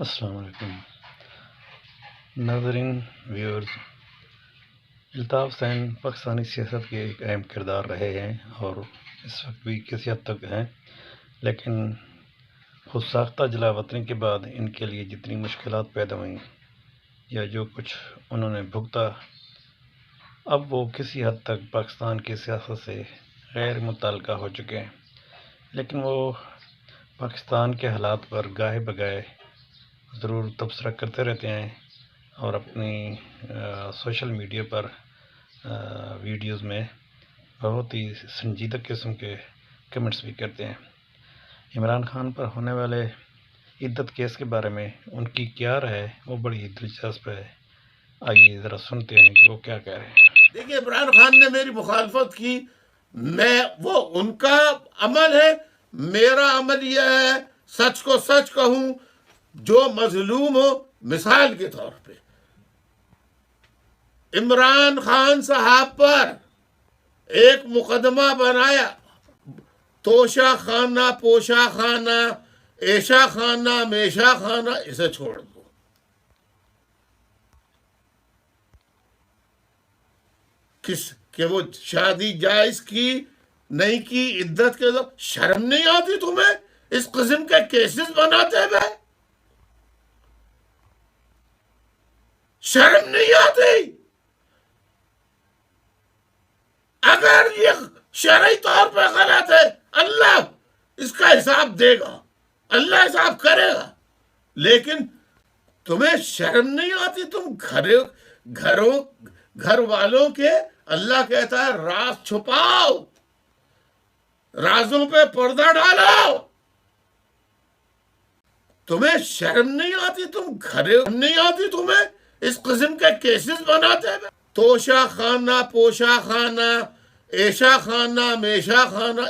السلام علیکم ناظرین ویورز، الطاف حسین پاکستانی سیاست کے ایک اہم کردار رہے ہیں اور اس وقت بھی کسی حد تک ہیں، لیکن خود ساختہ جلا وطنی کے بعد ان کے لیے جتنی مشکلات پیدا ہوئیں یا جو کچھ انہوں نے بھگتا، اب وہ کسی حد تک پاکستان کی سیاست سے غیر متعلقہ ہو چکے ہیں، لیکن وہ پاکستان کے حالات پر گاہے بگاہے ضرور تبصرہ کرتے رہتے ہیں اور اپنی سوشل میڈیا پر ویڈیوز میں بہت ہی سنجیدہ قسم کے کمنٹس بھی کرتے ہیں۔ عمران خان پر ہونے والے عدت کیس کے بارے میں ان کی کیا رائے ہے، وہ بڑی دلچسپ ہے۔ آئیے ذرا سنتے ہیں کہ وہ کیا کہہ رہے ہیں۔ دیکھیے، عمران خان نے میری مخالفت کی، وہ ان کا عمل ہے، میرا عمل یہ ہے سچ کو سچ کہوں، جو مظلوم ہو۔ مثال کے طور پہ عمران خان صاحب پر ایک مقدمہ بنایا، توشہ خانہ، پوشہ خانہ، ایشا خانہ، میشا خانہ، اسے چھوڑ دو۔ کہ وہ شادی جائز کی نہیں کی، عدت کے دو، شرم نہیں آتی تمہیں اس قسم کے کیسز بناتے ہوئے؟ شرم نہیں آتی؟ اگر یہ شرعی طور پہ غلط ہے، اللہ اس کا حساب دے گا، اللہ حساب کرے گا، لیکن تمہیں شرم نہیں آتی؟ تم گھر والوں کے، اللہ کہتا ہے راز چھپاؤ، رازوں پہ پردہ ڈالو۔ تمہیں شرم نہیں آتی؟ نہیں آتی تمہیں اس قسم کے کیسز بناتے ہوئے؟ توشہ خانہ، پوشہ خانہ، ایشا خانہ، میشا خانہ،